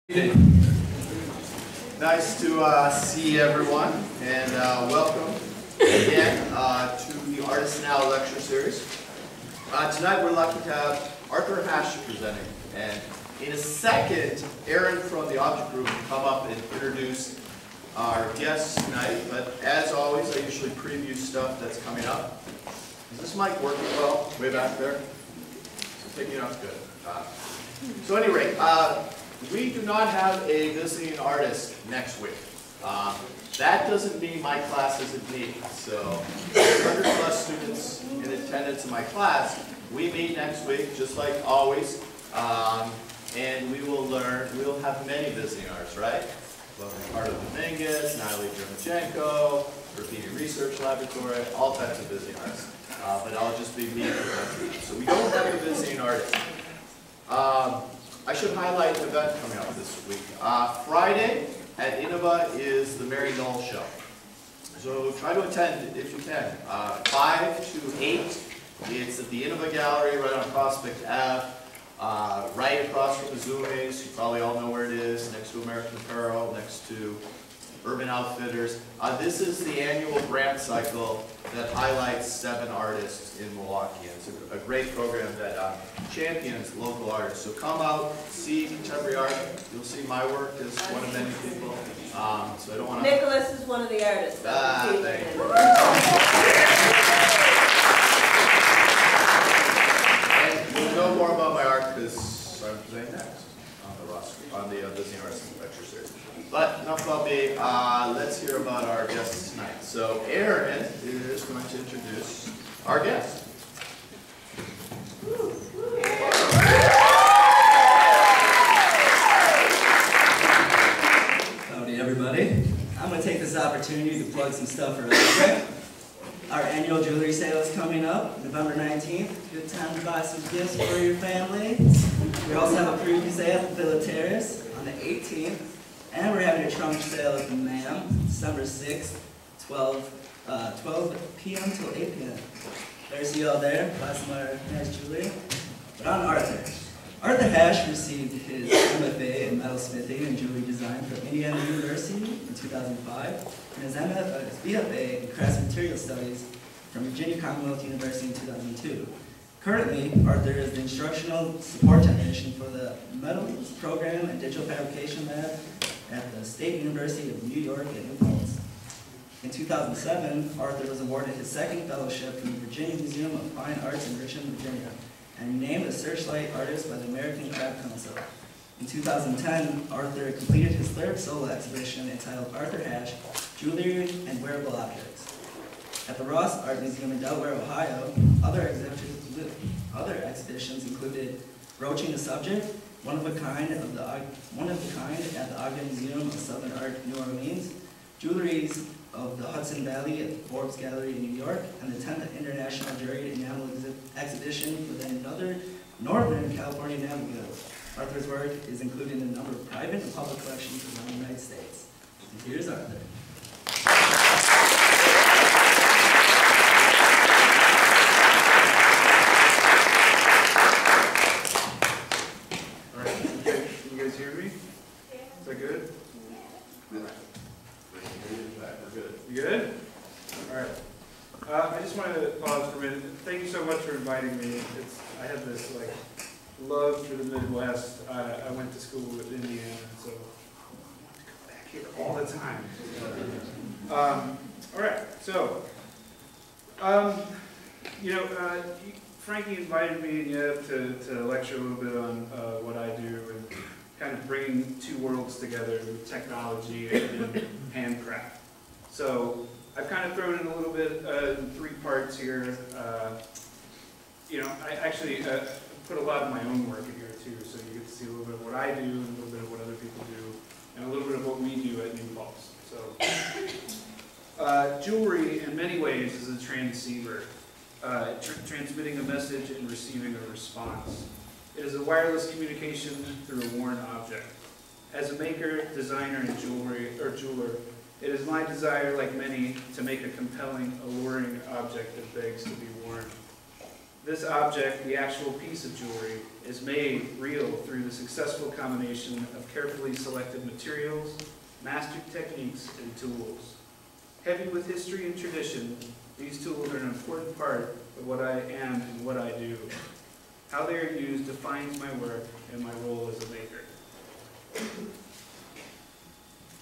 Nice to see everyone, and welcome again to the Artist Now lecture series. Tonight we're lucky to have Arthur Hash presenting, and in a second, Aaron from the Object Group will come up and introduce our guests tonight. But as always, I usually preview stuff that's coming up. Is this mic working well? Way back there? So picking it up good. So at any rate, we do not have a visiting artist next week. That doesn't mean my class isn't meeting. So 100+ students in attendance in my class, we meet next week, just like always. And we will learn, we'll have many visiting artists, right? We'll have Ricardo Dominguez, Natalie Jermachenko, Graffiti Research Laboratory, all types of visiting artists. But I'll just be me presenting. So we don't have a visiting artist. I should highlight an event coming up this week. Friday at Innova is the Mary Knoll Show. So try to attend if you can. 5 to 8, it's at the Innova Gallery right on Prospect Ave, right across from the Zoomies. You probably all know where it is, next to American Apparel, next to Urban Outfitters. This is the annual grant cycle that highlights 7 artists in Milwaukee. It's a great program that champions local artists. So come out, see contemporary art. You'll see my work as one of many people. So I don't want to... Nicholas is one of the artists. Thank you. And you'll know more about my art because I'm presenting next on the Visiting Artists lecture series. But enough about me. Let's hear about our guests tonight. So Aaron is going to introduce our guest. Howdy everybody. I'm going to take this opportunity to plug some stuff for us. Our annual jewelry sale is coming up, November 19th. Good time to buy some gifts for your family. We also have a preview sale at the Villa Terrace on the 18th. And we're having a trunk sale at the MAM, December 6th, 12 p.m. till 8 p.m. There, see you all there. Buy some of our nice jewelry. But on Arthur. Arthur Hash received his MFA in metalsmithing and jewelry design from Indiana University in 2005, and his BFA in crafts material studies from Virginia Commonwealth University in 2002. Currently, Arthur is the instructional support technician for the metals program and digital fabrication lab at the State University of New York at New Paltz. In 2007, Arthur was awarded his second fellowship from the Virginia Museum of Fine Arts in Richmond, Virginia, and named a Searchlight Artist by the American Craft Council. In 2010, Arthur completed his third solo exhibition entitled Arthur Hash, Jewelry and Wearable Objects. At the Ross Art Museum in Delaware, Ohio, other exhibitions included Broaching the Subject, one of a kind at the Ogden Museum of Southern Art, New Orleans, Jewelries of the Hudson Valley at the Forbes Gallery in New York, and the 10th International Jewelry Enamel Exhibition for the Northern California Enamel Guild. Arthur's work is included in a number of private and public collections around the United States. And here's Arthur. Thank you so much for inviting me. I have this love for the Midwest. I went to school in Indiana, so I come back here all the time. All right, so Frankie invited me to lecture a little bit on what I do and kind of bringing two worlds together with technology and handcraft. So I've kind of thrown in a little bit in 3 parts here. I actually put a lot of my own work in here too, so you get to see a little bit of what I do, and a little bit of what other people do, and a little bit of what we do at New Paltz. So, jewelry in many ways is a transceiver, transmitting a message and receiving a response. It is a wireless communication through a worn object. As a maker, designer, and jeweler, it is my desire, like many, to make a compelling, alluring object that begs to be worn. This object, the actual piece of jewelry, is made real through the successful combination of carefully selected materials, mastered techniques, and tools. Heavy with history and tradition, these tools are an important part of what I am and what I do. How they are used defines my work and my role as a maker.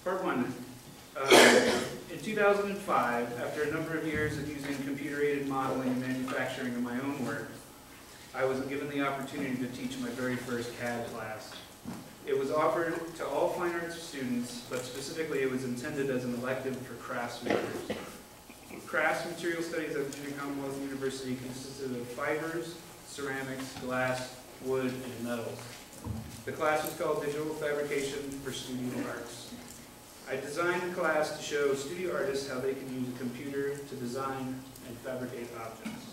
Part 1. In 2005, after a number of years of using computer-aided modeling and manufacturing in my own work, I was given the opportunity to teach my very first CAD class. It was offered to all fine arts students, but specifically it was intended as an elective for crafts majors. Crafts material studies at Virginia Commonwealth University consisted of fibers, ceramics, glass, wood, and metals. The class was called Digital Fabrication for Studio Arts. I designed the class to show studio artists how they can use a computer to design and fabricate objects.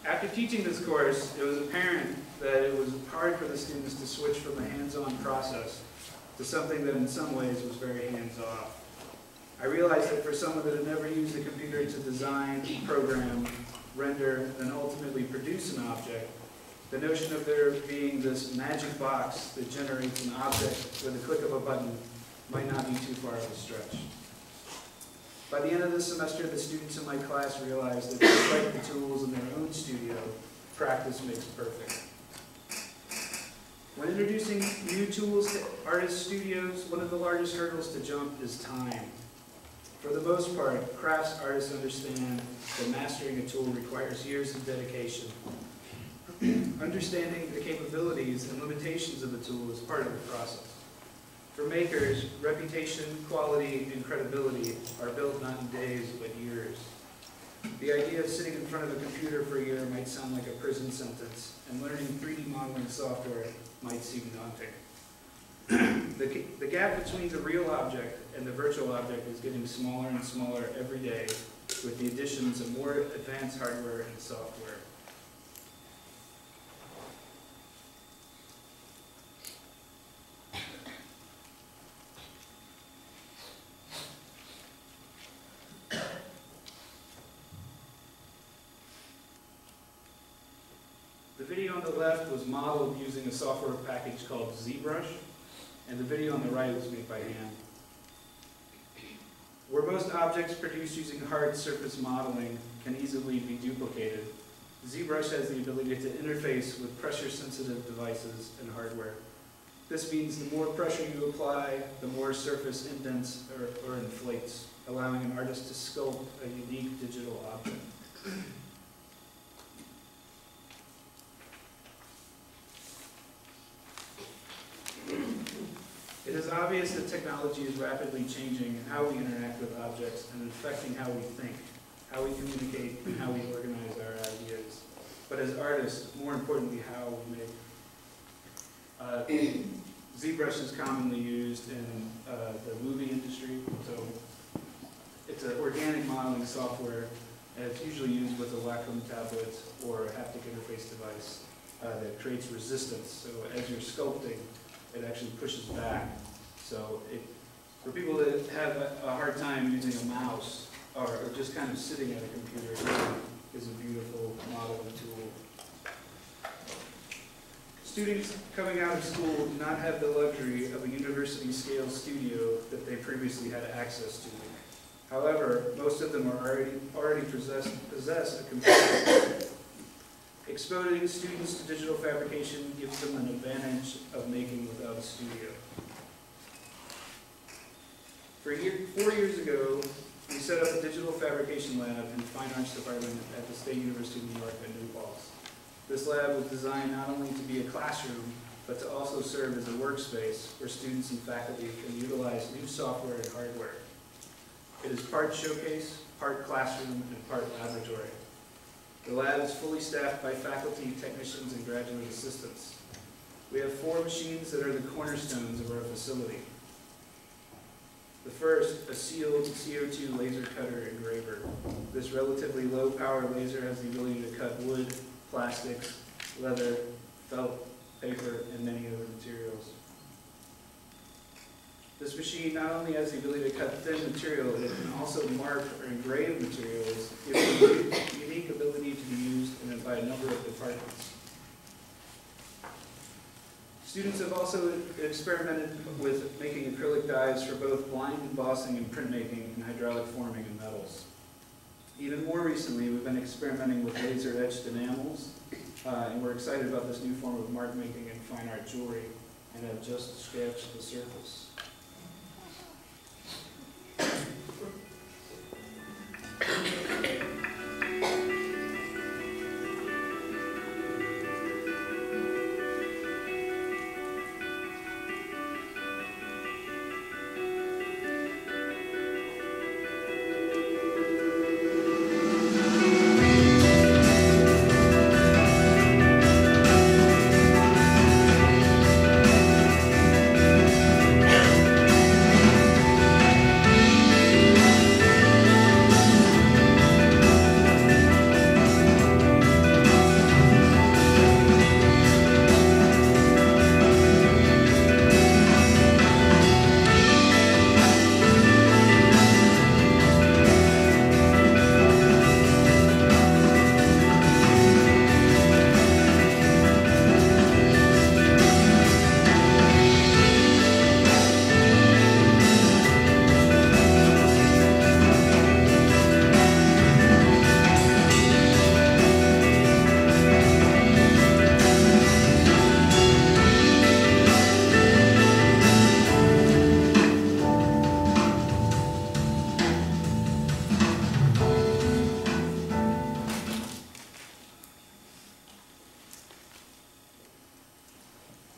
After teaching this course, it was apparent that it was hard for the students to switch from a hands-on process to something that in some ways was very hands-off. I realized that for someone that had never used a computer to design, program, render, and ultimately produce an object, the notion of there being this magic box that generates an object with a click of a button might not be too far of a stretch. By the end of the semester, the students in my class realized that just like the tools in their own studio, practice makes perfect. When introducing new tools to artist studios, one of the largest hurdles to jump is time. For the most part, crafts artists understand that mastering a tool requires years of dedication. Understanding the capabilities and limitations of the tool is part of the process. For makers, reputation, quality, and credibility are built not in days, but years. The idea of sitting in front of a computer for a year might sound like a prison sentence, and learning 3D modeling software might seem daunting. The gap between the real object and the virtual object is getting smaller and smaller every day with the additions of more advanced hardware and software. The video on the left was modeled using a software package called ZBrush, and the video on the right was made by hand. Where most objects produced using hard surface modeling can easily be duplicated, ZBrush has the ability to interface with pressure-sensitive devices and hardware. This means the more pressure you apply, the more surface indents or inflates, allowing an artist to sculpt a unique digital object. It is obvious that technology is rapidly changing how we interact with objects and affecting how we think, how we communicate, and how we organize our ideas. But as artists, more importantly, how we make. ZBrush is commonly used in the movie industry, so it's an organic modeling software, and it's usually used with a Wacom tablet or a haptic interface device that creates resistance. So as you're sculpting, it actually pushes back. So for people that have a hard time using a mouse or just kind of sitting at a computer, is a beautiful modeling tool. Students coming out of school do not have the luxury of a university-scale studio that they previously had access to. However, most of them already possess a computer. Exposing students to digital fabrication gives them an advantage of making without a studio. 4 years ago, we set up a digital fabrication lab in the Fine Arts Department at the State University of New York at New Paltz. This lab was designed not only to be a classroom, but to also serve as a workspace where students and faculty can utilize new software and hardware. It is part showcase, part classroom, and part laboratory. The lab is fully staffed by faculty, technicians, and graduate assistants. We have 4 machines that are the cornerstones of our facility. The first, a sealed CO2 laser cutter engraver. This relatively low power laser has the ability to cut wood, plastics, leather, felt, paper, and many other materials. This machine not only has the ability to cut thin material, it can also mark or engrave materials, giving it a unique ability to be by a number of departments. Students have also experimented with making acrylic dyes for both blind embossing and printmaking and hydraulic forming in metals. Even more recently, we've been experimenting with laser etched enamels, and we're excited about this new form of mark making in fine art jewelry, and have just scratched the surface.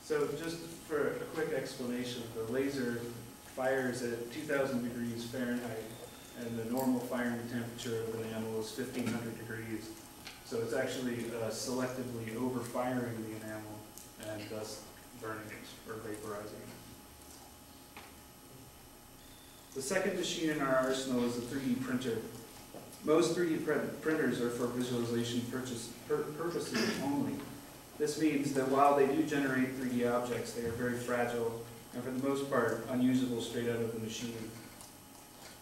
So just for a quick explanation, the laser fires at 2,000 degrees Fahrenheit, and the normal firing temperature of an enamel is 1,500 degrees. So it's actually selectively over-firing the enamel and thus burning it or vaporizing it. The second machine in our arsenal is a 3D printer. Most 3D printers are for visualization purposes only. This means that while they do generate 3D objects, they are very fragile and for the most part unusable straight out of the machine.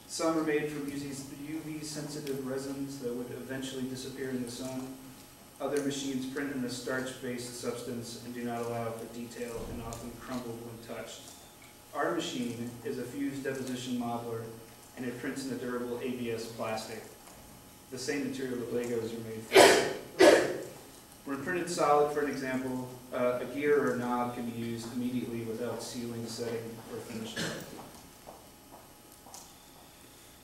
Some are made from UV-sensitive resins that would eventually disappear in the sun. Other machines print in a starch-based substance and do not allow for detail and often crumble when touched. Our machine is a fused deposition modeler, and it prints in a durable ABS plastic, the same material that Legos are made from. When printed solid, for an example, a gear or a knob can be used immediately without sealing, setting, or finishing.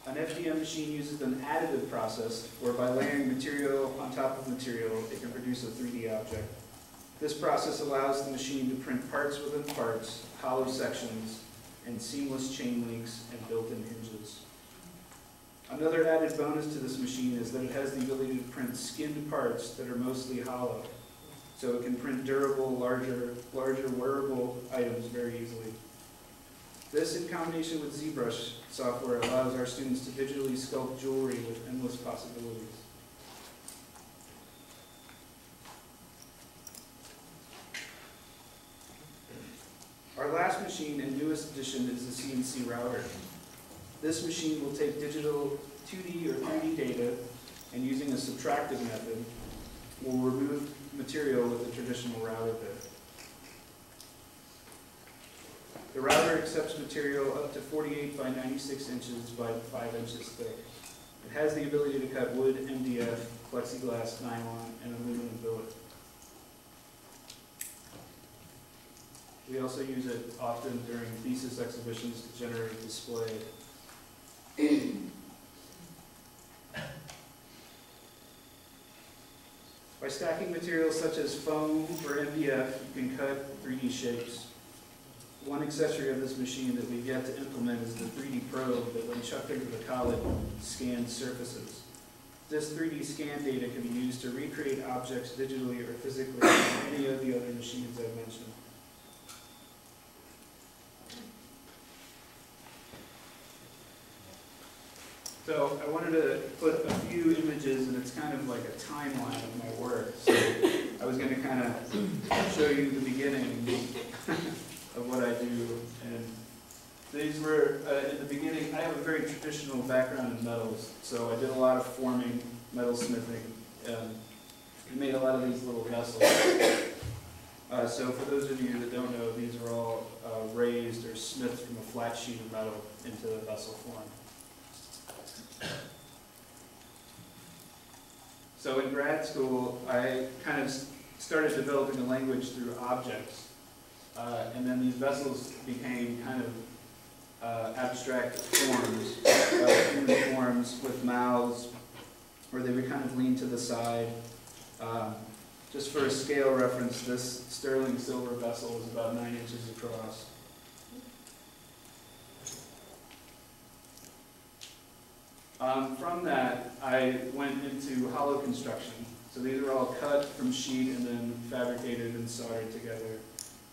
An FDM machine uses an additive process where by layering material on top of material, it can produce a 3D object. This process allows the machine to print parts within parts, hollow sections, and seamless chain links and built-in hinges. Another added bonus to this machine is that it has the ability to print skinned parts that are mostly hollow. So it can print durable, larger wearable items very easily. This, in combination with ZBrush software, allows our students to digitally sculpt jewelry with endless possibilities. Our last machine and newest addition is the CNC router. This machine will take digital 2D or 3D data and using a subtractive method will remove material with a traditional router bit. The router accepts material up to 48 by 96 inches by 5 inches thick. It has the ability to cut wood, MDF, plexiglass, nylon, and aluminum billet. We also use it often during thesis exhibitions to generate display. By stacking materials such as foam or MDF, you can cut 3D shapes. One accessory of this machine that we've yet to implement is the 3D probe that, when chucked into the collet, scans surfaces. This 3D scan data can be used to recreate objects digitally or physically in any of the other machines I've mentioned. So I wanted to put a few images, and it's kind of like a timeline of my work. So I was going to kind of show you the beginning of what I do. And these were, in the beginning, I have a very traditional background in metals. So I did a lot of forming, metal smithing. we made a lot of these little vessels. So for those of you that don't know, these are all raised or smithed from a flat sheet of metal into the vessel form. So in grad school, I kind of started developing a language through objects. And then these vessels became kind of abstract forms, human forms with mouths, where they would kind of lean to the side. Just for a scale reference, this sterling silver vessel is about 9 inches across. From that, I went into hollow construction. So these are all cut from sheet and then fabricated and soldered together.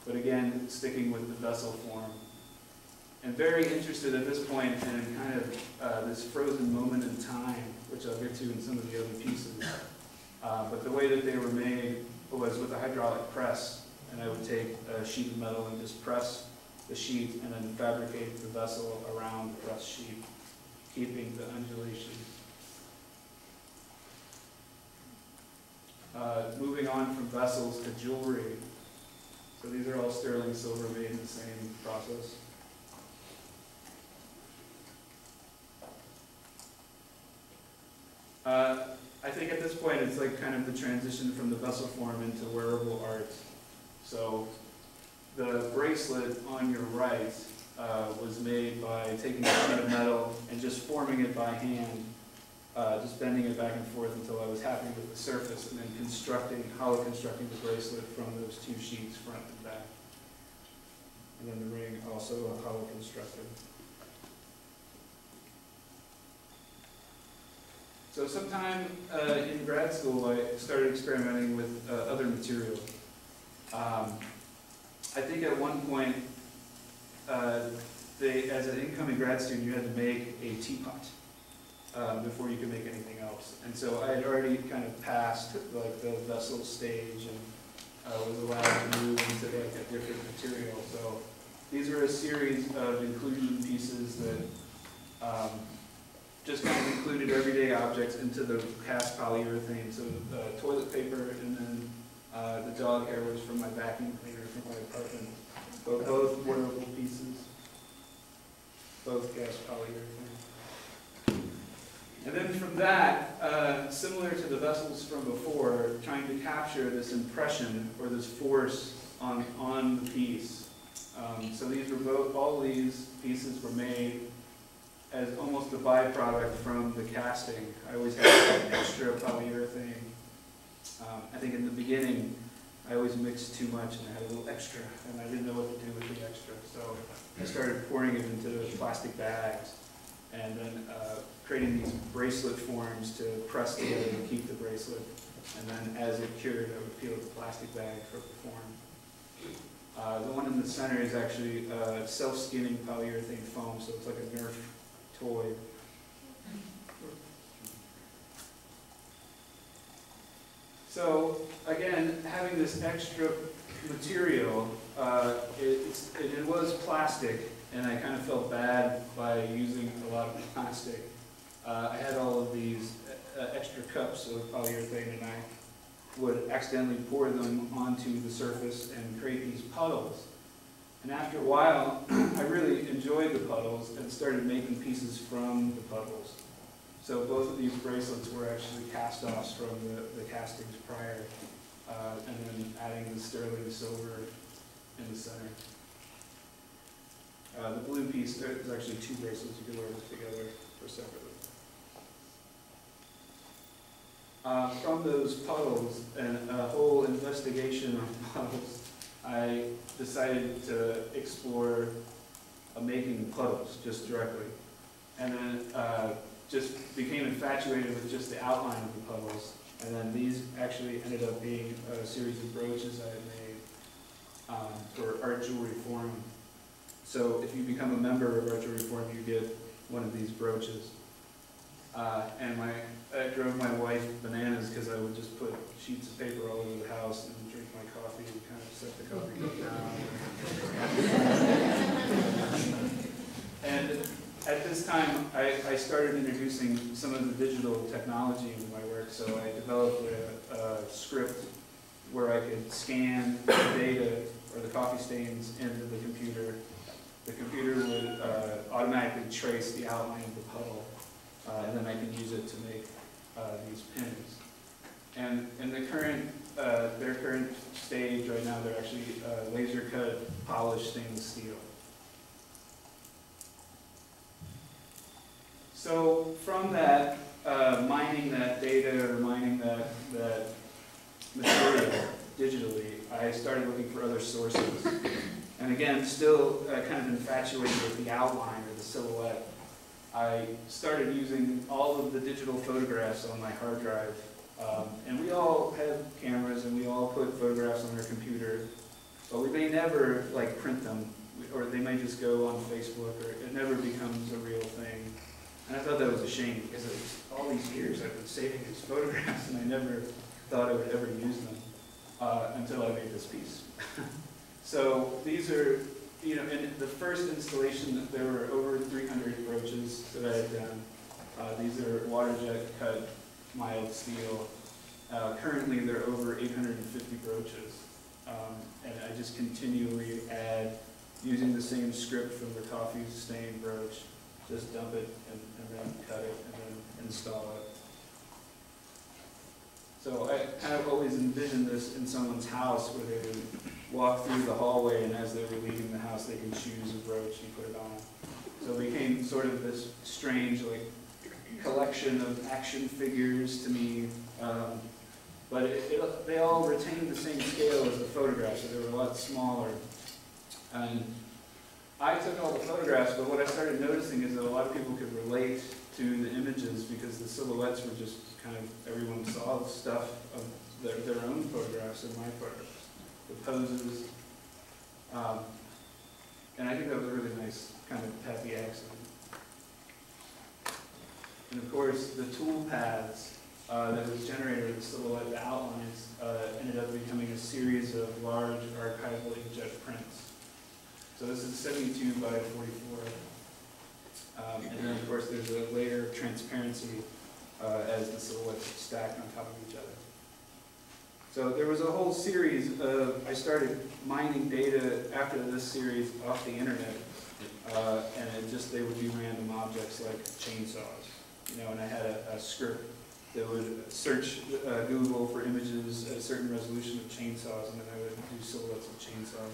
But again, sticking with the vessel form. And very interested at this point in kind of this frozen moment in time, which I'll get to in some of the other pieces. But the way that they were made was with a hydraulic press. And I would take a sheet of metal and just press the sheet and then fabricate the vessel around the press sheet, keeping the undulation. Moving on from vessels to jewelry. So these are all sterling silver made in the same process. I think at this point it's like kind of the transition from the vessel form into wearable art. So the bracelet on your right was made by taking a sheet of metal and just forming it by hand, just bending it back and forth until I was happy with the surface, and then hollow constructing the bracelet from those two sheets, front and back. And then the ring also hollow constructed. So sometime in grad school, I started experimenting with other material. I think at one point, as an incoming grad student, you had to make a teapot before you could make anything else. And so I had already kind of passed like the vessel stage and was allowed to move into like a different material. So these are a series of inclusion pieces that just kind of included everyday objects into the cast polyurethane. So toilet paper, and then the dog hair was from my vacuum cleaner from my apartment. But both wearable pieces, both cast polyurethane. And then from that, similar to the vessels from before, trying to capture this impression or this force on the piece. So these were all these pieces were made as almost a byproduct from the casting. I always had an extra polyurethane. I think in the beginning, I always mixed too much and I had a little extra, and I didn't know what to do with the extra. So I started pouring it into plastic bags, and then creating these bracelet forms to press together to keep the bracelet. And then as it cured, I would peel the plastic bag for the form. The one in the center is actually self-skinning polyurethane foam, so it's like a Nerf toy. So again, having this extra material, it was plastic, and I kind of felt bad by using a lot of plastic. I had all of these extra cups of polyurethane, and I would accidentally pour them onto the surface and create these puddles. And after a while, I really enjoyed the puddles and started making pieces from the puddles. So both of these bracelets were actually cast-offs from the castings prior, and then adding the sterling silver in the center. The blue piece, there's actually two bracelets. You can wear them together or separately. From those puddles and a whole investigation on puddles, I decided to explore making puddles just directly. And then just became infatuated with just the outline of the puddles. And then these actually ended up being a series of brooches I had made for Art Jewelry Forum. So if you become a member of Art Jewelry Forum, you get one of these brooches. And I drove my wife bananas because I would just put sheets of paper all over the house and drink my coffee and kind of set the coffee cup down. And at this time, I started introducing some of the digital technology into my work. so I developed a script where I could scan the data or the coffee stains into the computer. The computer would automatically trace the outline of the puddle, and then I can use it to make these pins. And in the current, their current stage right now, they're actually laser cut, polished stainless steel. So from that, mining that data or mining that material digitally, I started looking for other sources. And again, still kind of infatuated with the outline or the silhouette. I started using all of the digital photographs on my hard drive. And we all have cameras and we all put photographs on our computer, but we may never like print them, or they may just go on Facebook, or it never becomes a real thing. And I thought that was a shame, because it was all these years I've been saving these photographs and I never thought I would ever use them until I made this piece. So these are, you know, in the first installation there were over 300 brooches that I had done. These are water jet cut mild steel. Currently there are over 850 brooches. And I just continually add, using the same script from the coffee stain brooch, just dump it and then cut it and then install it. So I kind of always envisioned this in someone's house where they would walk through the hallway, and as they were leaving the house they can choose a brooch and put it on. So it became sort of this strange like collection of action figures to me, but they all retained the same scale as the photographs, so they were a lot smaller. And I took all the photographs, but what I started noticing is that a lot of people could relate to the images because the silhouettes were just kind of, everyone saw stuff of their own photographs and my photographs, the poses. And I think that was a really nice kind of happy accident. And of course, the tool paths that was generated with the silhouette, the outlines, ended up becoming a series of large archival inkjet prints. So this is 72 by 44. And then of course there's a layer of transparency as the silhouettes stacked on top of each other. So there was a whole series of, I started mining data after this series off the internet, and they would be random objects like chainsaws, you know, and I had a script that would search Google for images at a certain resolution of chainsaws, and then I would do silhouettes of chainsaws.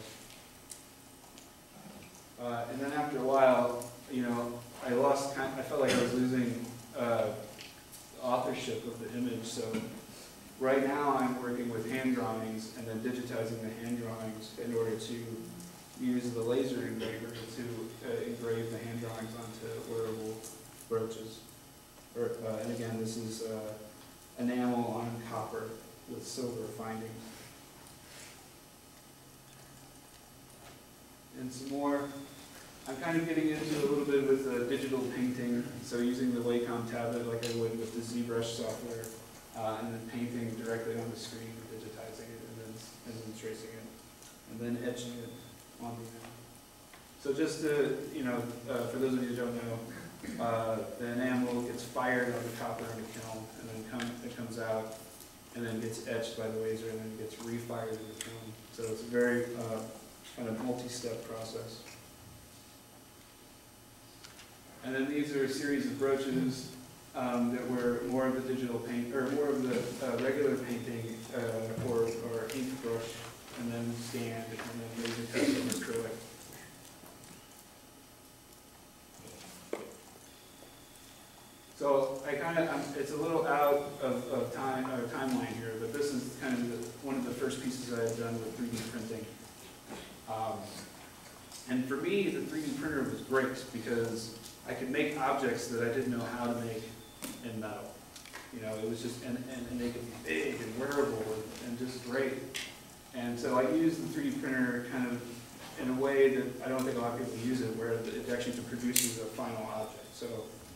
And then after a while, you know, I felt like I was losing authorship of the image. So right now I'm working with hand drawings and then digitizing the hand drawings in order to use the laser engraver to engrave the hand drawings onto wearable brooches. And again, this is enamel on copper with silver findings. And some more, I'm kind of getting into a little bit with digital painting, so using the Wacom tablet like I would with the ZBrush software, and then painting directly on the screen, digitizing it, and then tracing it, and then etching it on the enamel. So just to, you know, for those of you who don't know, the enamel gets fired on the copper in a kiln, and then it comes out, and then gets etched by the laser, and then it gets refired in the kiln. So it's a very kind of multi-step process. And then these are a series of brooches that were more of the digital paint, or more of the regular painting or ink brush, and then scanned, and then laser cut from acrylic. So I kind of, it's a little out of timeline here, but this is kind of one of the first pieces I had done with 3D printing. And for me, the 3D printer was great because I could make objects that I didn't know how to make in metal. You know, it was just, and they could be big and wearable and just great. And so I used the 3D printer kind of in a way that I don't think a lot of people use it, where it actually produces a final object. So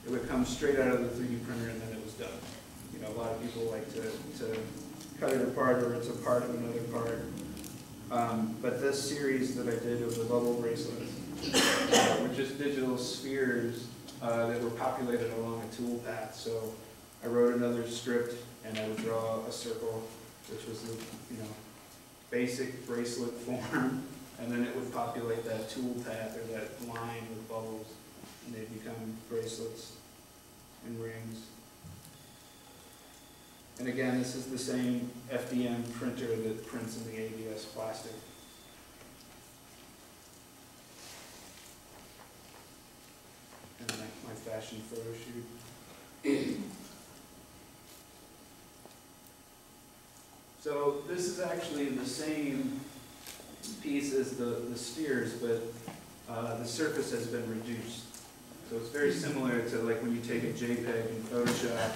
it would come straight out of the 3D printer and then it was done. You know, a lot of people like to cut it apart, or it's a part of another part. But this series that I did of the bubble bracelets were just digital spheres that were populated along a tool path. So I wrote another script, and I would draw a circle, which was the basic bracelet form, and then it would populate that tool path or that line with bubbles, and they become bracelets and rings. And again, this is the same FDM printer that prints in the ABS plastic. And my fashion photo shoot. So this is actually the same piece as the spheres, but the surface has been reduced. So it's very similar to like when you take a JPEG in Photoshop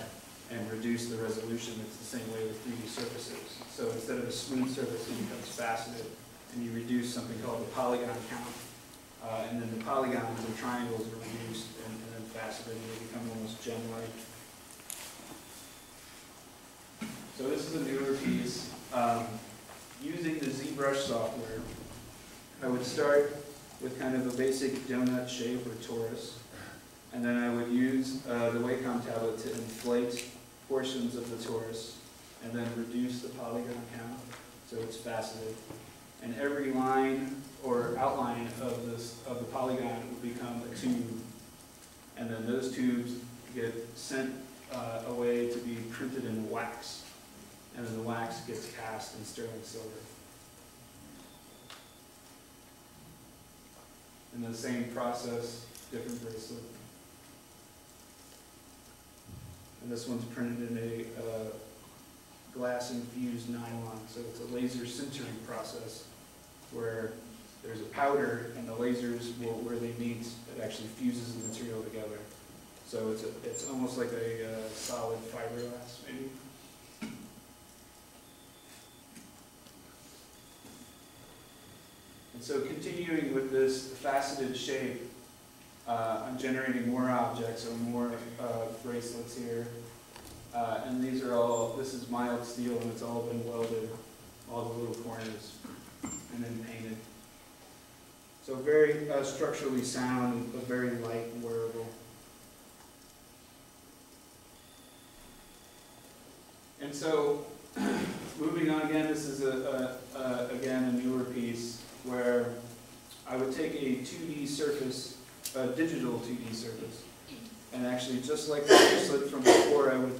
and reduce the resolution. It's the same way with 3D surfaces. So instead of a smooth surface, it becomes faceted, and you reduce something called the polygon count. And then the polygons and triangles are reduced and then faceted, and they become almost gem-like. So this is a newer piece. Using the ZBrush software, I would start with kind of a basic donut shape or torus, and then I would use the Wacom tablet to inflate portions of the torus, and then reduce the polygon count so it's faceted. And every line or outline of the polygon would become a tube, and then those tubes get sent away to be printed in wax. And then the wax gets cast in sterling silver. And the same process, different bracelet. And this one's printed in a glass-infused nylon, so it's a laser sintering process where there's a powder and the lasers will, where they meet, it actually fuses the material together. So it's almost like a solid fiberglass, maybe. And so continuing with this faceted shape, I'm generating more objects or more bracelets here. And these are all, this is mild steel and it's all been welded, all the little corners, and then painted. So very structurally sound, but very light and wearable. And so, moving on again, this is again a newer piece where I would take a 2D surface, a digital 2D surface, and actually just like the bracelet from before, I would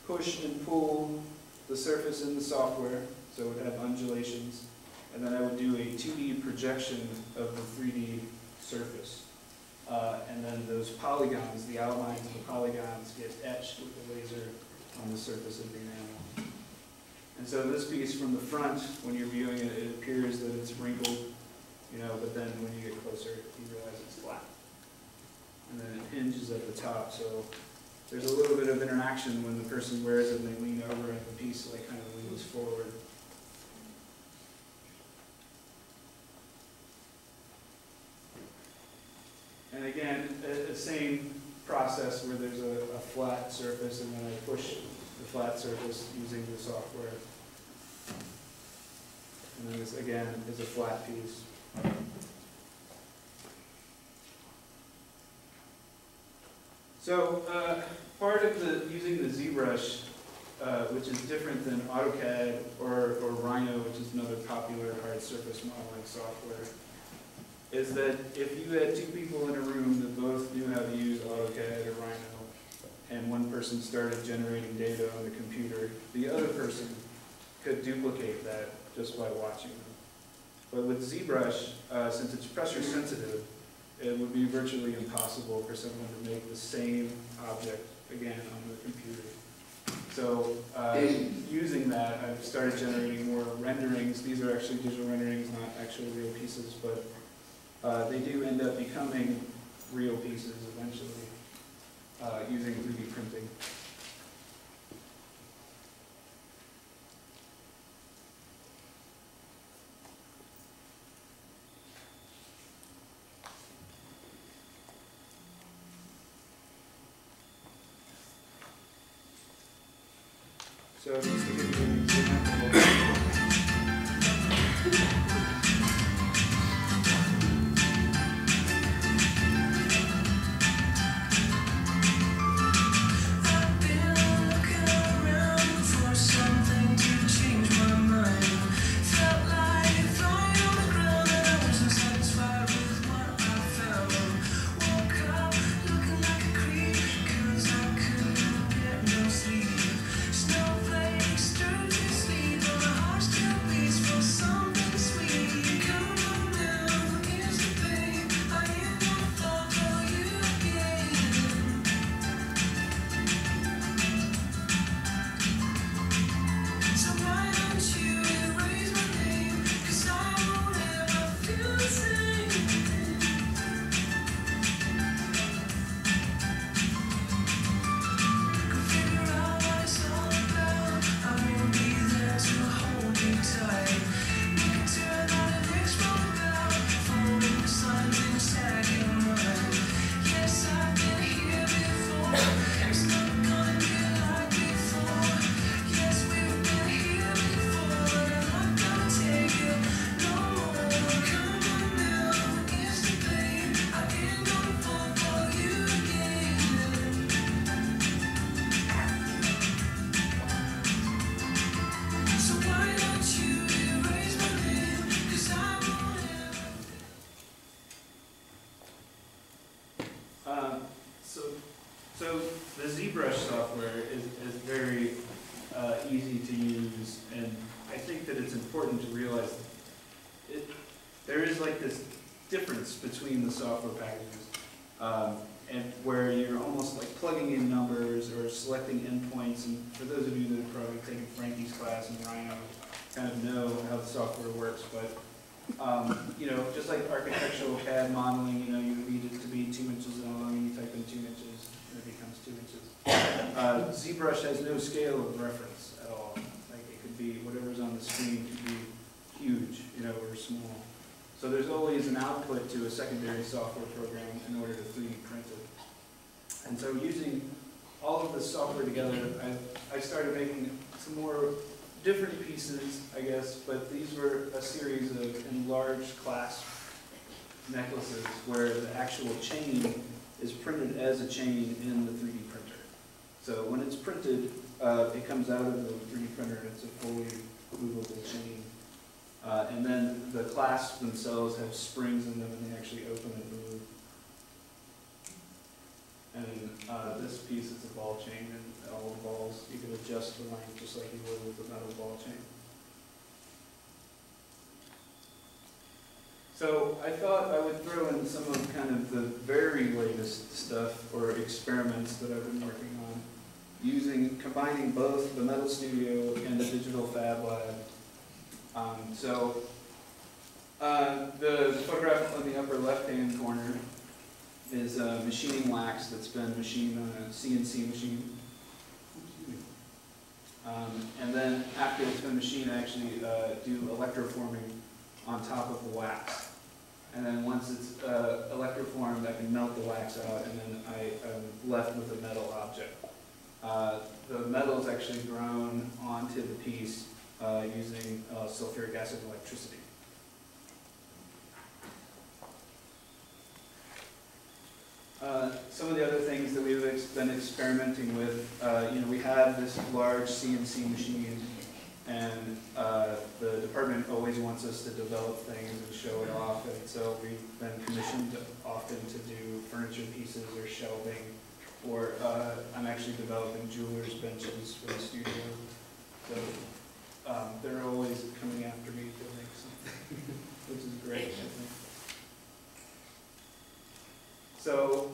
push and pull the surface in the software, so it would have undulations, and then I would do a 2D projection of the 3D surface. And then those polygons, the outlines of the polygons get etched with the laser on the surface of the enamel. And so this piece from the front, when you're viewing it, it appears that it's wrinkled, but then when you get closer, you realize it's flat. And then it hinges at the top, so there's a little bit of interaction when the person wears it and they lean over and the piece like kind of leans forward. And again, the same process where there's a flat surface and then I push the flat surface using the software. And then this again is a flat piece. So part of using the ZBrush, which is different than AutoCAD or Rhino, which is another popular hard surface modeling software, is that if you had two people in a room that both knew how to use AutoCAD or Rhino, and one person started generating data on the computer, the other person could duplicate that just by watching them. But with ZBrush, since it's pressure sensitive, it would be virtually impossible for someone to make the same object again on the computer. So using that, I've started generating more renderings. These are actually digital renderings, not actual real pieces, but they do end up becoming real pieces eventually using 3D printing. So just to give you an example. So the ZBrush software is very easy to use, and I think that it's important to realize that there is like this difference between the software packages, and where you're almost like plugging in numbers or selecting endpoints. And for those of you that have probably taken Frankie's class and Rhino, kind of know how the software works. But you know, just like architectural CAD modeling, you know, you need it to be 2 inches long, and you type in 2 inches, and it becomes 2 inches. ZBrush has no scale of reference at all. Like it could be whatever's on the screen could be huge, you know, or small. So there's always an output to a secondary software program in order to 3D print it. And so using all of this software together, I started making some more different pieces, I guess, but these were a series of enlarged clasp necklaces where the actual chain is printed as a chain in the 3D printer. So when it's printed, it comes out of the 3D printer and it's a fully movable chain. And then the clasps themselves have springs in them and they actually open and move. And this piece is a ball chain, and all the balls, you can adjust the length just like you would with a metal ball chain. So I thought I would throw in some of kind of the very latest stuff or experiments that I've been working on, combining both the Metal Studio and the Digital Fab Lab. The photograph on the upper left-hand corner is machining wax that's been machined on a CNC machine. And then after it's been machined, I actually do electroforming on top of the wax. And then once it's electroformed, I can melt the wax out, and then I'm left with a metal object. The metal is actually grown onto the piece using sulfuric acid electricity. Some of the other things that we've been experimenting with, you know, we have this large CNC machine, and the department always wants us to develop things and show it off, and so we've been commissioned often to do furniture pieces or shelving, or I'm actually developing jewelers' benches for the studio. So they're always coming after me to make something, which is great, I think. So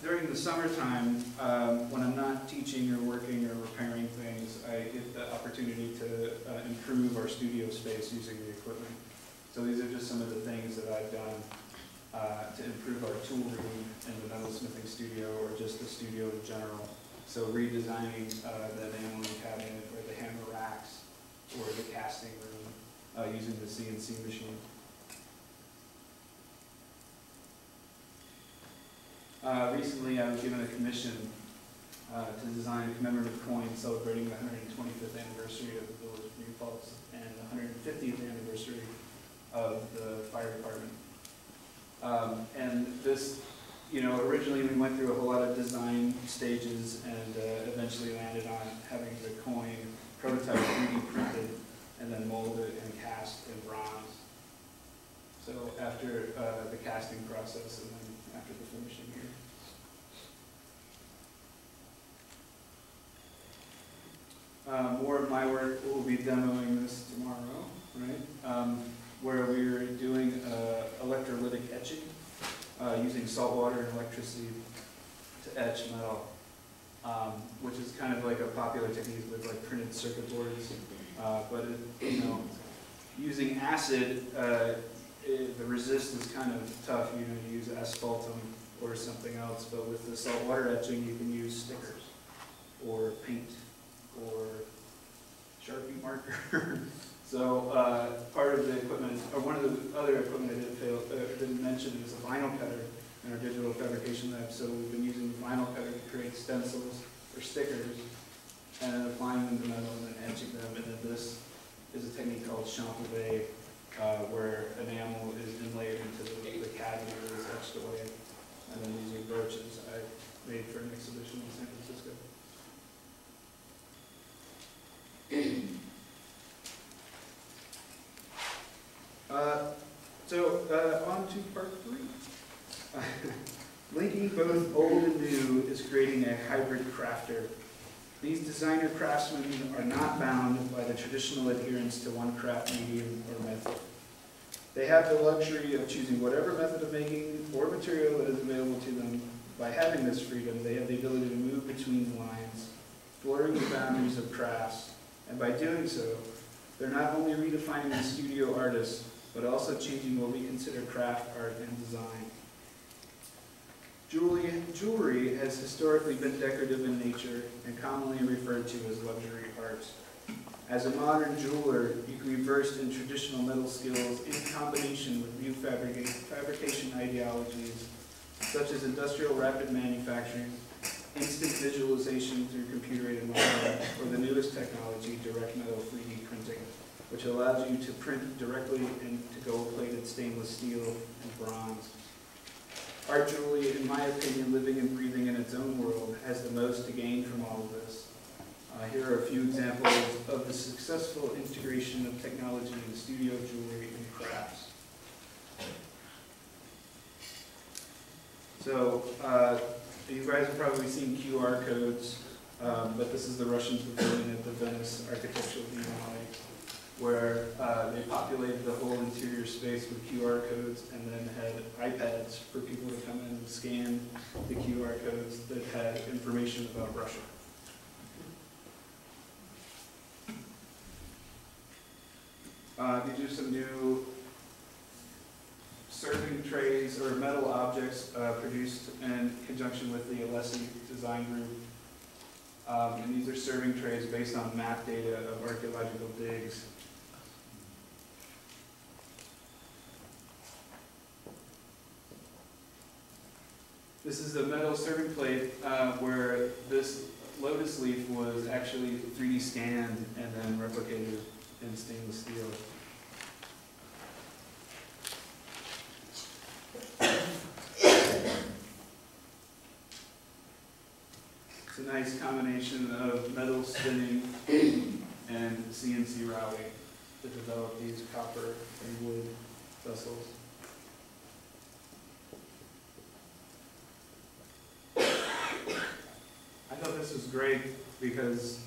during the summertime, when I'm not teaching or working or repairing things, I get the opportunity to improve our studio space using the equipment. So these are just some of the things that I've done to improve our tool room in the metalsmithing studio, or just the studio in general. So redesigning the enameling cabinet, or the hammer racks, or the casting room using the CNC machine. Recently, I was given a commission to design a commemorative coin celebrating the 125th anniversary of the Village of New Paltz and the 150th anniversary of the fire department. And this, you know, originally we went through a whole lot of design stages, and eventually landed on having the coin prototype 3D printed and then molded and cast in bronze. So after the casting process and then after the finishing here. More of my work, we'll be demoing this tomorrow, right? Where we're doing electrolytic etching using salt water and electricity to etch metal, which is kind of like a popular technique with like printed circuit boards. But you know, using acid, the resist is kind of tough. You know, you use asphaltum or something else, but with the salt water etching, you can use stickers or paint or Sharpie marker. So part of the equipment, or one of the other equipment I didn't mention, is a vinyl cutter in our digital fabrication lab. So we've been using the vinyl cutter to create stencils or stickers, and then applying them to metal and then etching them. And then this is a technique called champovet, where enamel is inlaid into the cavity that is etched away, and then using brooches I made for an exhibition in San Francisco. On to part 3. Linking both old and new is creating a hybrid crafter. These designer craftsmen are not bound by the traditional adherence to one craft medium or method. They have the luxury of choosing whatever method of making or material that is available to them. By having this freedom, they have the ability to move between the lines, blurring the boundaries of crafts, and by doing so, they're not only redefining the studio artist, but also changing what we consider craft art and design. Jewelry has historically been decorative in nature and commonly referred to as luxury art. As a modern jeweler, you can be versed in traditional metal skills in combination with new fabrication ideologies, such as industrial rapid manufacturing, instant visualization through computer-aided modeling, or the newest technology, direct metal 3D printing, which allows you to print directly into gold-plated stainless steel and bronze. Art jewelry, in my opinion, living and breathing in its own world, has the most to gain from all of this. Here are a few examples of the successful integration of technology in studio jewelry and crafts. So, you guys have probably seen QR codes, but this is the Russian pavilion at the Venice Architectural Biennale, where they populated the whole interior space with QR codes and then had iPads for people to come in and scan the QR codes that had information about Russia. These are some new serving trays or metal objects produced in conjunction with the Alessi design group. And these are serving trays based on map data of archaeological digs. This is a metal serving plate where this lotus leaf was actually 3D scanned and then replicated in stainless steel. It's a nice combination of metal spinning and CNC routing to develop these copper and wood vessels. I thought this was great because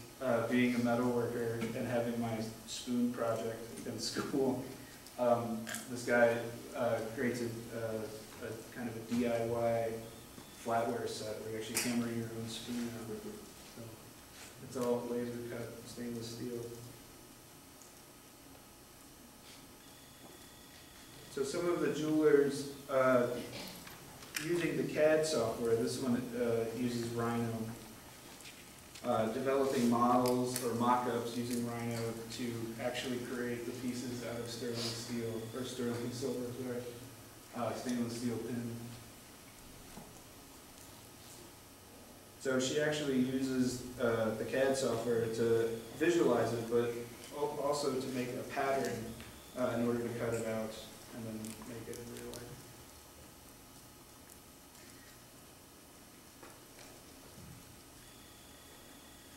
being a metal worker and having my spoon project in school, this guy creates a kind of a DIY flatware set where you actually hammer your own spoon out. So it's all laser cut stainless steel. So some of the jewelers using the CAD software, this one uses Rhino, developing models or mock-ups using Rhino to actually create the pieces out of sterling steel, or sterling silver, sorry, stainless steel pin. So she actually uses the CAD software to visualize it, but also to make a pattern in order to cut it out and then make it in real life.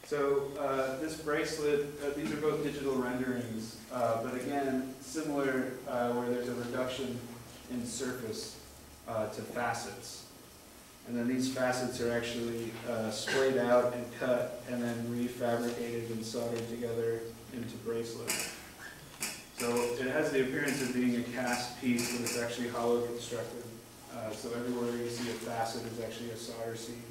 So this bracelet, these are both digital renderings, but again, similar where there's a reduction in surface to facets. And then these facets are actually splayed out and cut and then refabricated and soldered together into bracelets. So it has the appearance of being a cast piece, but it's actually hollow constructed. So everywhere you see a facet is actually a solder seam.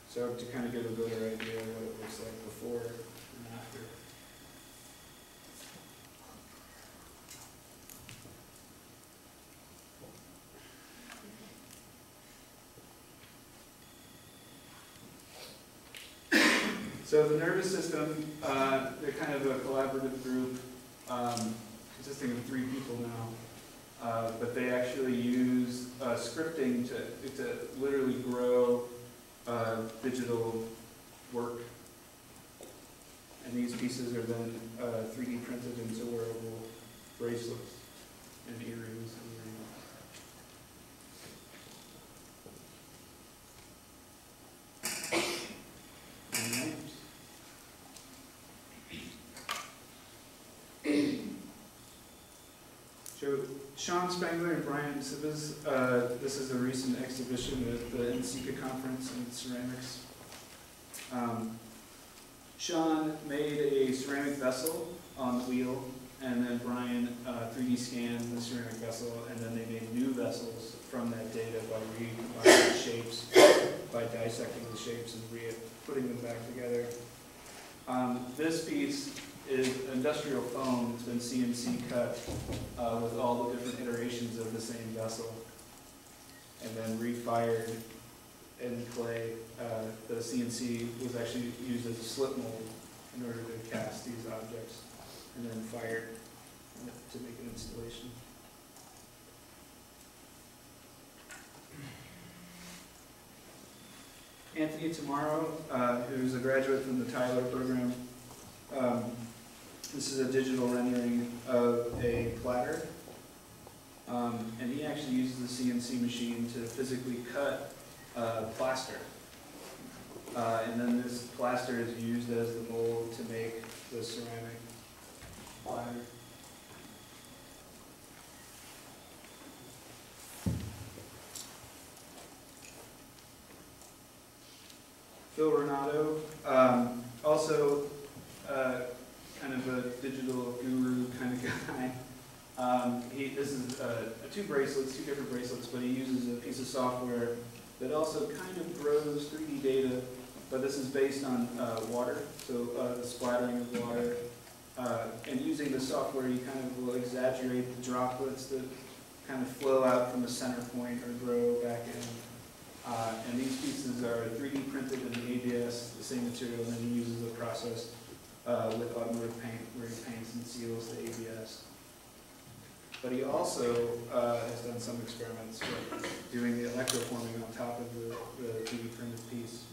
So to kind of get a better idea of what it looks like before and after. So the nervous system, they're kind of a collaborative group consisting of 3 people now, but they actually use scripting to literally grow digital work. And these pieces are then 3D printed into wearable bracelets and earrings and rings. So Sean Spangler and Brian Sibas, this is a recent exhibition at the NCCA conference in ceramics. Sean made a ceramic vessel on the wheel, and then Brian 3D scanned the ceramic vessel, and then they made new vessels from that data by recombining the shapes, by dissecting the shapes and putting them back together. This piece is industrial foam. It's been CNC cut with all the different iterations of the same vessel, and then refired in clay. The CNC was actually used as a slip mold in order to cast these objects, and then fired to make an installation. Anthony Tomorrow, who's a graduate from the Tyler program. This is a digital rendering of a platter, and he actually uses the CNC machine to physically cut plaster. And then this plaster is used as the mold to make the ceramic platter. Phil Renato, also kind of a digital guru kind of guy. This is two different bracelets, but he uses a piece of software that also kind of grows 3D data, but this is based on water, so the splattering of water. And using the software, you kind of will exaggerate the droplets that kind of flow out from the center point or grow back in. And these pieces are 3D printed in ABS, the same material, and then he uses a process with automotive paint where he paints and seals the ABS. But he also has done some experiments with doing the electroforming on top of the 3D printed piece.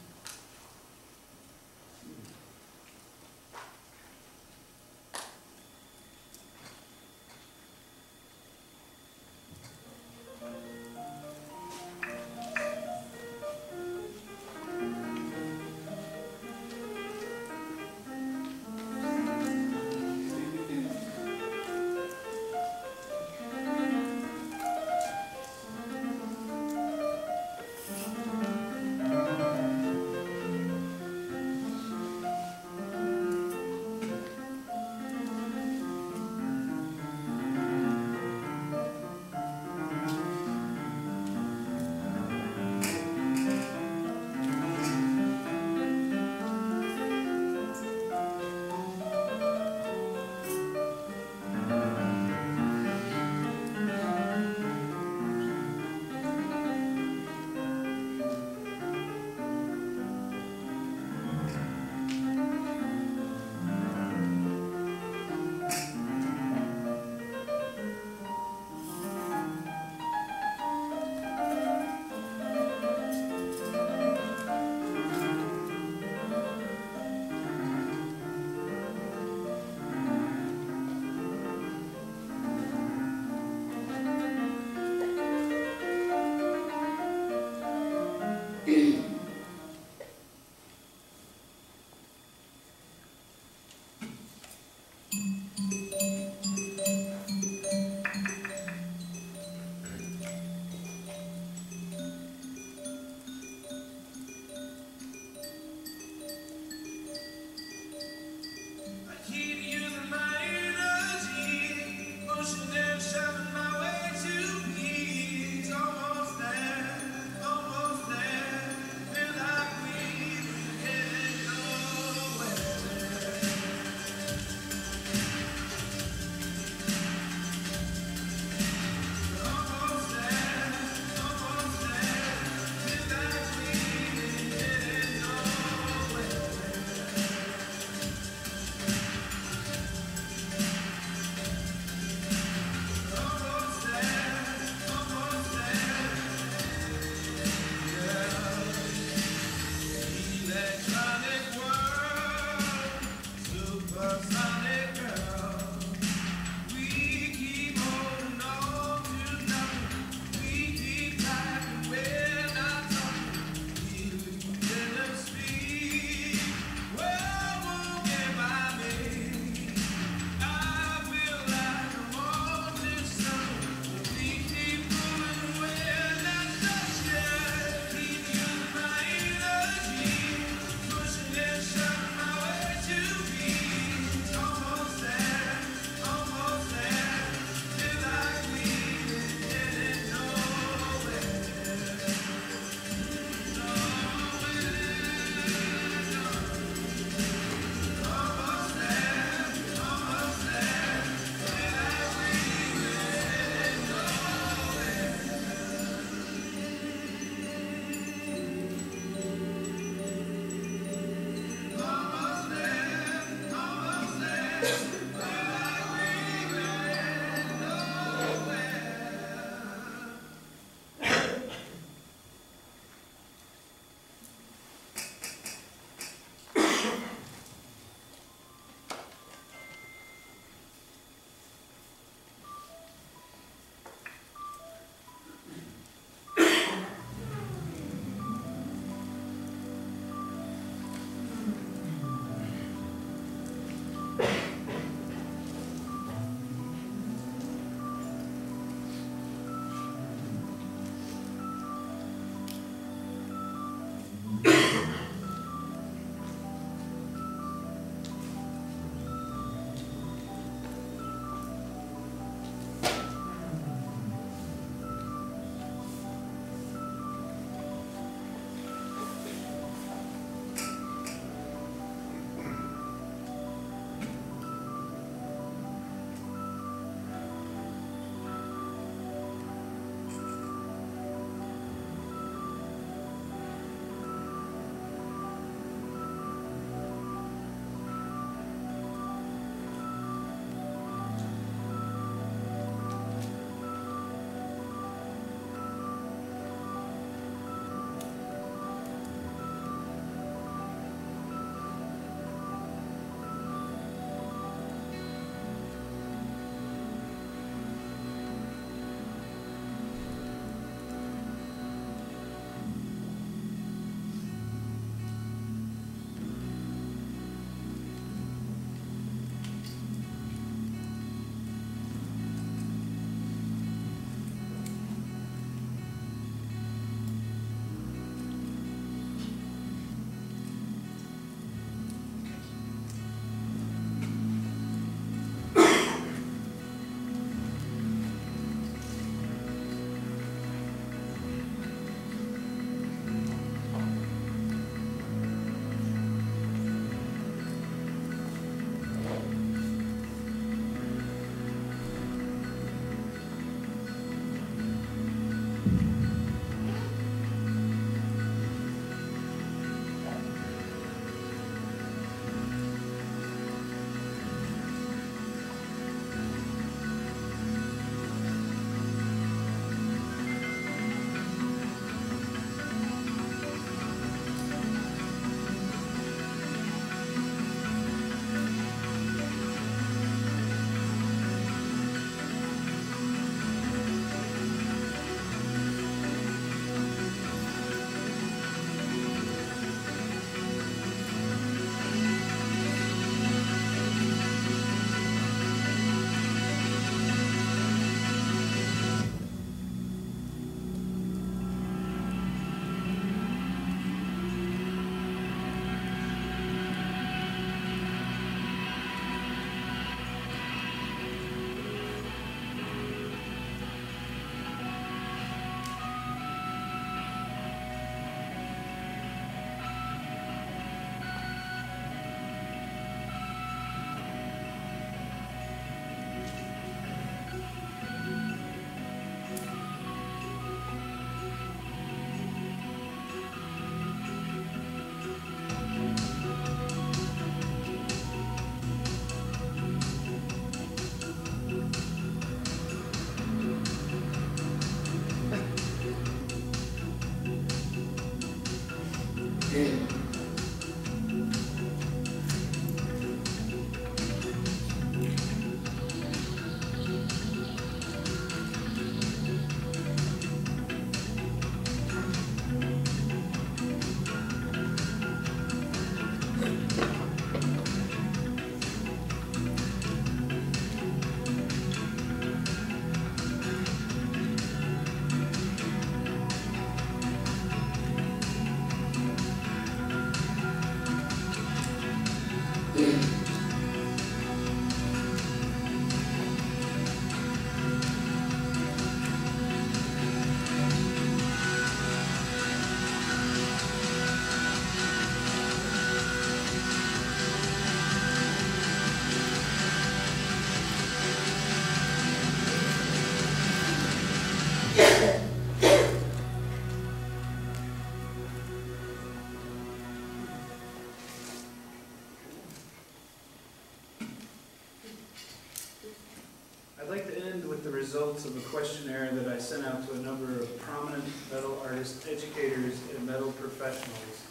I'd like to end with the results of a questionnaire that I sent out to a number of prominent metal artists, educators, and metal professionals,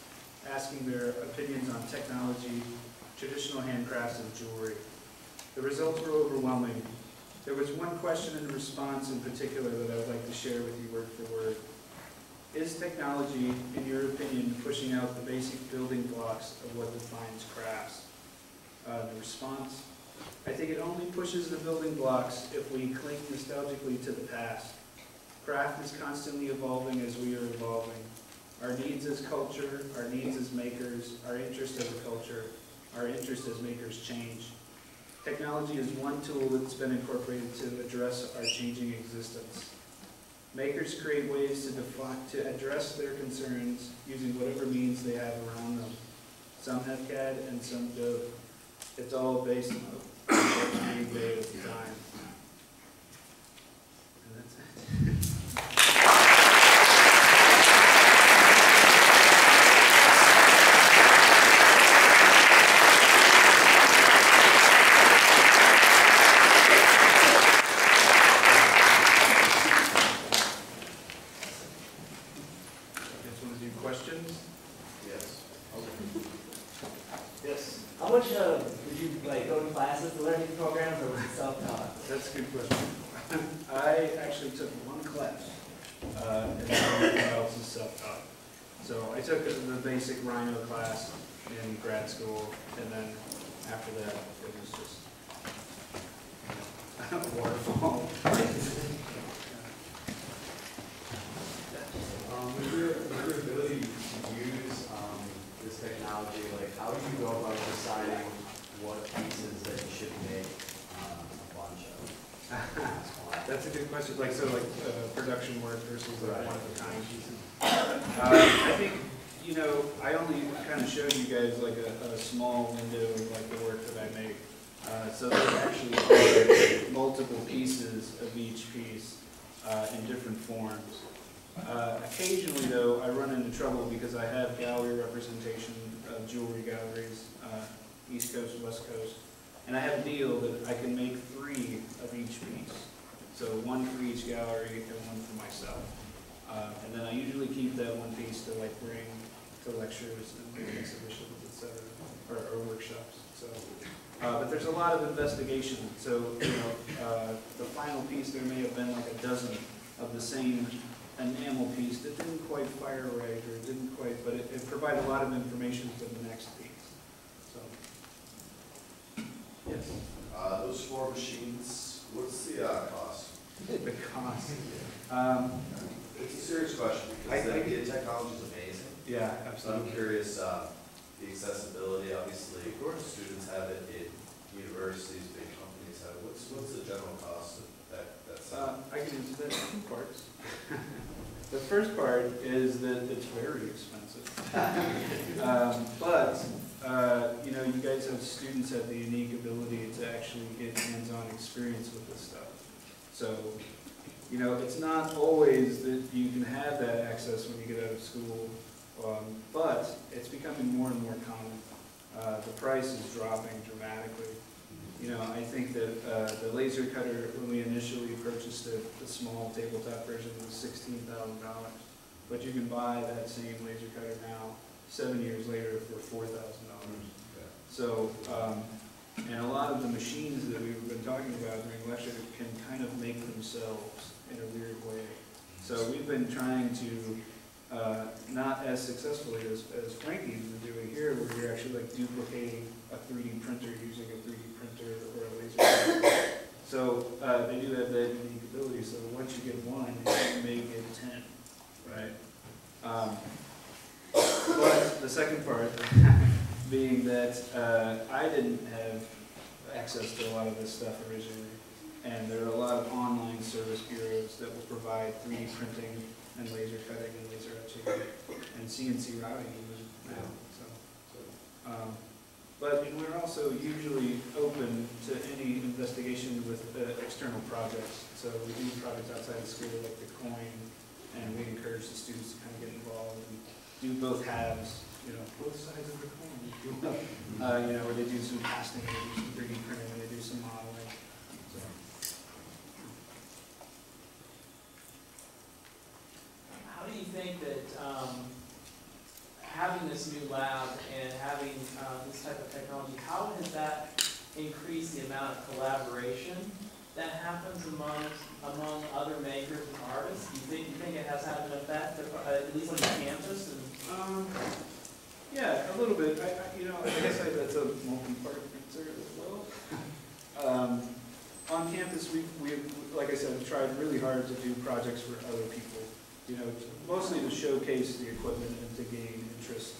asking their opinions on technology, traditional handcrafts, and jewelry. The results were overwhelming. There was one question and response in particular that I would like to share with you word for word. Is technology, in your opinion, pushing out the basic building blocks of what defines crafts? The response: I think it only pushes the building blocks if we cling nostalgically to the past. Craft is constantly evolving as we are evolving. Our needs as culture, our needs as makers, our interest as a culture, our interest as makers change. Technology is one tool that's been incorporated to address our changing existence. Makers create ways to address their concerns using whatever means they have around them. Some have CAD and some don't. It's all based on what's being made at the time. And that's it. Questions? Yes. Yes. How much did you go to classes to learn these programs, or was it self-taught? That's a good question. I actually took one class, and everything else is self-taught. So I took the basic Rhino class in grad school, and then after that, it was just waterfall. With your ability to use this technology, like how do you go about deciding what pieces that you should make a bunch of? That's a good question. Like production work versus Right. one-of-a-kind pieces. I think, I only kind of showed you guys like a small window of like the work that I make. So there actually are multiple pieces of each piece in different forms. Occasionally, though, I run into trouble because I have gallery representation of jewelry galleries, East Coast, West Coast, and I have a deal that I can make 3 of each piece. So one for each gallery and one for myself. And then I usually keep that one piece to like bring to lectures and exhibitions, etc., or workshops. So, but there's a lot of investigation. So, the final piece, there may have been like a dozen of the same enamel piece that didn't quite fire right, or didn't quite, but it provided a lot of information for the next piece. So, yes. Those 4 machines, what's the cost? The cost. It's a serious question because the technology is amazing. Yeah, So absolutely. I'm curious, the accessibility, obviously, students have it in universities, big companies have it. What's the general cost of that set? I can answer that in 2 parts. The first part is that it's very expensive. But you guys have students have the unique ability to actually get hands-on experience with this stuff. So, it's not always that you can have that access when you get out of school, but it's becoming more and more common. The price is dropping dramatically. I think that the laser cutter, when we initially purchased it, the small tabletop version was $16,000. But you can buy that same laser cutter now 7 years later for $4,000. So, and a lot of the machines that we've been talking about during lecture can kind of make themselves in a weird way. So we've been trying to, not as successfully as Frankie's been doing here, where you're actually like duplicating a 3D printer using a 3D printer or a laser printer. So they do have that unique ability, so once you get one, you may get 10, right? But the second part being that I didn't have access to a lot of this stuff originally, and there are a lot of online service bureaus that will provide 3D printing and laser cutting and laser etching and CNC routing even now. But we're also usually open to any investigation with external projects. So we do projects outside the school like the coin, and we encourage the students to kind of get involved and do both halves, both sides of the coin. Where they do some casting, they do some 3D printing, and they do some modeling. So. How do you think that having this new lab and having this type of technology, how has that increased the amount of collaboration that happens among other makers and artists? Do you think it has had an effect, at least on the campus? Yeah, a little bit. I guess that's a multi-part answer as well. On campus, we, like I said, tried really hard to do projects for other people. Mostly to showcase the equipment and to gain interest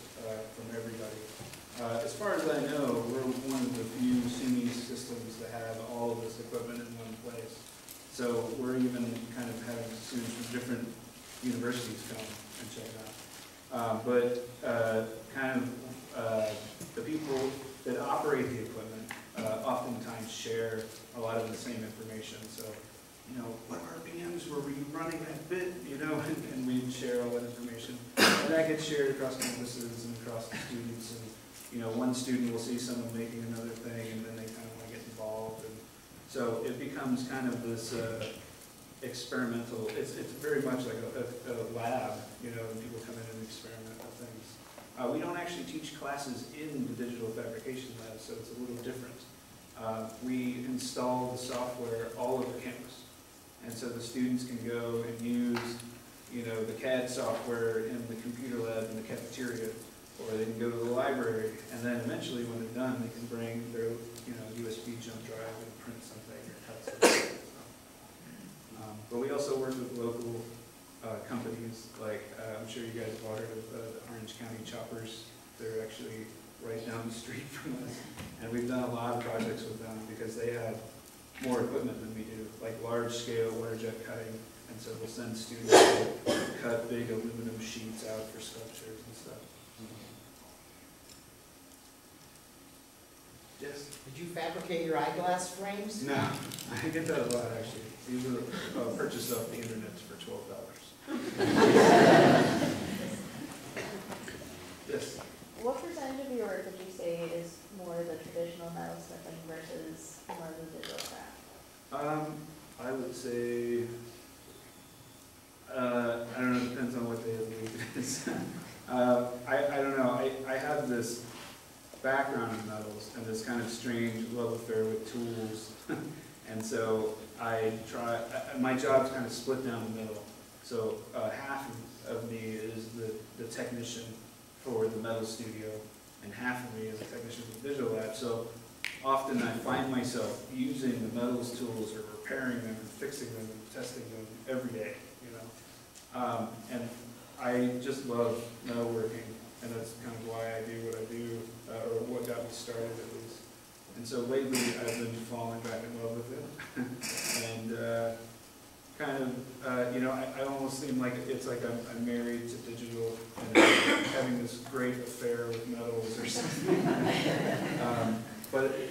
from everybody. As far as I know, we're one of the few SUNY systems that have all of this equipment in one place. So we're even kind of having students from different universities come and check it out. The people that operate the equipment oftentimes share a lot of the same information. So, what RPMs were we running that bit, and we share all that information. And that gets shared across campuses and across the students. And, one student will see someone making another thing, and then they kind of want to get involved. And so it becomes kind of this experimental, it's very much like a lab, and people come in and experiment with things. We don't actually teach classes in the digital fabrication lab, so it's a little different. We install the software all over campus. And so the students can go and use, the CAD software in the computer lab in the cafeteria, or they can go to the library, and then eventually when they're done, they can bring their, USB jump drive and print something or cut something. But we also work with local companies, like I'm sure you guys have heard of the Orange County Choppers. They're actually right down the street from us, and we've done a lot of projects with them because they have more equipment than we do, like large-scale water jet cutting, and so we'll send students to cut big aluminum sheets out for sculptures and stuff. Yes? Did you fabricate your eyeglass frames? No, I get that a lot actually. These were purchased off the internet for $12. Yes? What percentage of your work would you say is more the traditional metal smithing versus more of the digital craft? I would say, I don't know, it depends on what day of the week it is. I don't know, I have this background in metals and this kind of strange love affair with tools. And so my job's kind of split down the middle. So half of me is the technician for the metal studio, and half of me is a technician for the digital lab. So often I find myself using the metals tools or repairing them and fixing them and testing them every day, and I just love metalworking, and that's kind of why I do what I do, or what got me started at least. And so lately I've been falling back in love with it, and I almost seem like it's like I'm married to digital and having this great affair with metals or something.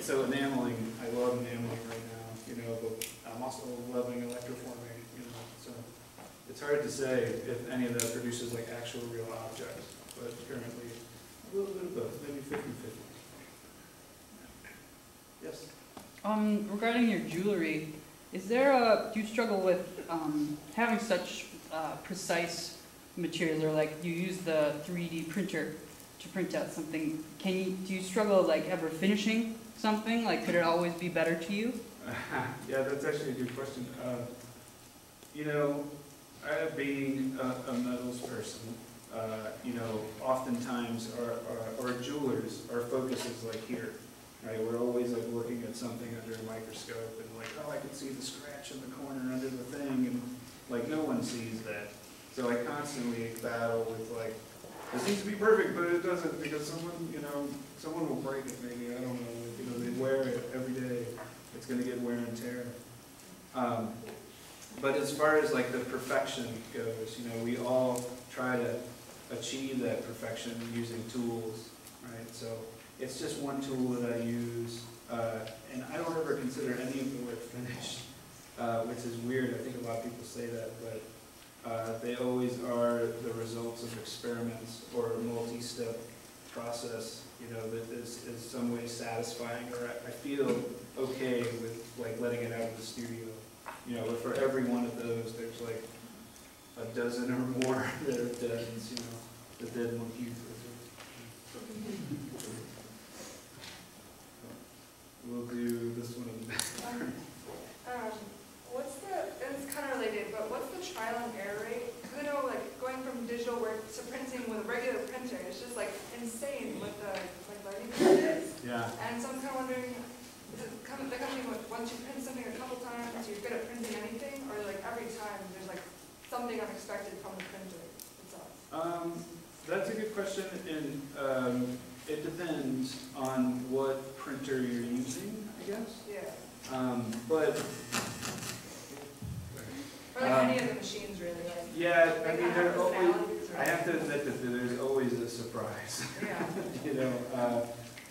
So enameling, I love enameling right now, but I'm also loving electroforming, so it's hard to say if any of that produces like actual real objects, but currently a little bit of both, maybe 50-50. Yes? Regarding your jewelry, do you struggle with having such precise materials, or like you use the 3D printer to print out something, do you struggle like ever finishing something? Like, could it always be better to you? Yeah, that's actually a good question. You know, being a metals person, you know, oftentimes our jewelers, our focus is like here, right? We're always like looking at something under a microscope and like, oh, I can see the scratch in the corner under the thing, and like no one sees that. So I constantly battle with like, it needs to be perfect, but it doesn't, because someone, you know, someone will break it maybe, I don't know, you know, they wear it every day, it's gonna get wear and tear. But as far as like the perfection goes, you know, we all try to achieve that perfection using tools, right? So it's just one tool that I use, and I don't ever consider any of the work finished, which is weird. I think a lot of people say that, but they always are the results of experiments or a multi-step process, you know, that is some way satisfying, or I feel okay with like letting it out of the studio. You know, for every one of those, there's like a dozen or more that are dead, you know, the dead monkeys. We'll do this one in the back. What's the, and it's kind of related, but what's the trial and error rate? Because I know, like, going from digital work to printing with a regular printer, it's just like insane what the learning curve is. Yeah. And so I'm kind of wondering, the company, once you print something a couple times, you're good at printing anything, or like every time there's like something unexpected from the printer itself? That's a good question, and it depends on what printer you're using, I guess. Yeah. But Or like any of the machines, really. Like, yeah, I they mean, kind of have always, personalities, I have to admit that there's always a surprise. Yeah. You know,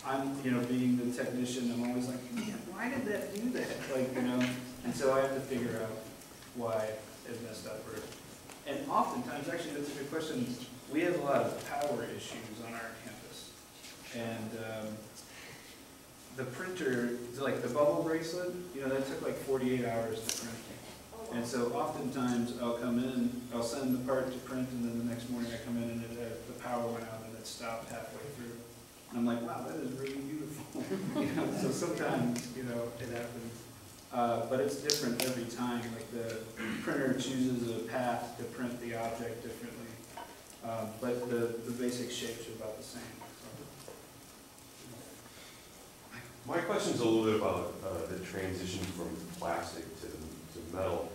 I'm, you know, being the technician, I'm always like, man, why did that do that? Like, you know, and so I have to figure out why it messed up. And oftentimes, actually, that's a good question. We have a lot of power issues on our campus. And the printer, like the bubble bracelet, you know, that took like 48 hours to print. And so oftentimes I'll come in, I'll send the part to print, and then the next morning I come in and the power went out and it stopped halfway through. And I'm like, wow, that is really beautiful. You know, so sometimes, you know, it happens. But it's different every time. Like the printer chooses a path to print the object differently. But the basic shapes are about the same. My question's a little bit about the transition from plastic to metal.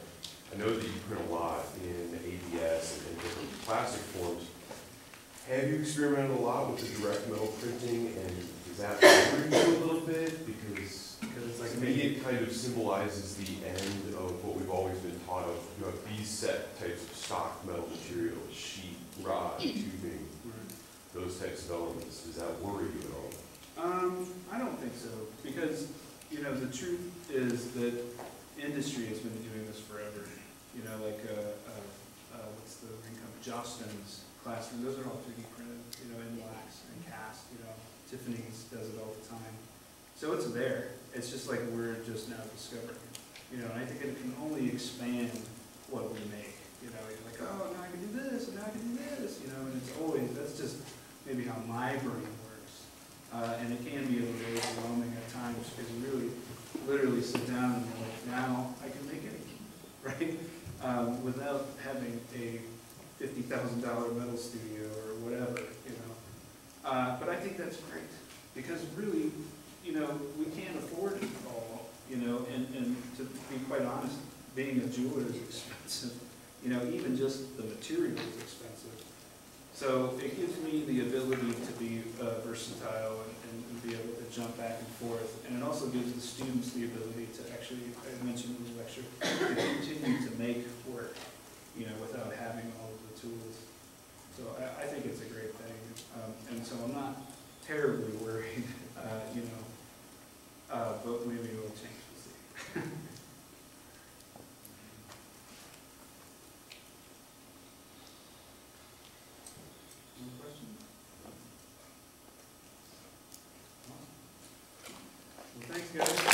I know that you print a lot in ABS and different plastic forms. Have you experimented a lot with the direct metal printing, and does that worry you a little bit? Because it's like, to me, it kind of symbolizes the end of what we've always been taught of. You have these set types of stock metal materials, sheet, rod, tubing, those types of elements. Does that worry you at all? I don't think so, because, you know, the truth is that industry has been doing this forever. You know, like, what's the ring company? Jostens, classroom, those are all 3D printed, you know, in wax and cast, you know. Tiffany's does it all the time. So it's there. It's just like we're just now discovering it. You know, and I think it can only expand what we make. You know, you're like, oh, now I can do this, and now I can do this, you know, and it's always, that's just maybe how my brain works. And it can be a little overwhelming at times, because you really, literally sit down and you're like, now I can make anything, right? Without having a $50,000 metal studio or whatever, you know. But I think that's great, because really, you know, we can't afford it all, you know, and to be quite honest, being a jeweler is expensive. You know, even just the material is expensive. So it gives me the ability to be versatile and be able to jump back and forth. And it also gives the students the ability to actually, I mentioned in the lecture, to continue to make work, you know, without having all of the tools. So I think it's a great thing. And so I'm not terribly worried, you know, but maybe it will change, we'll see. Any questions? Well, thanks, guys.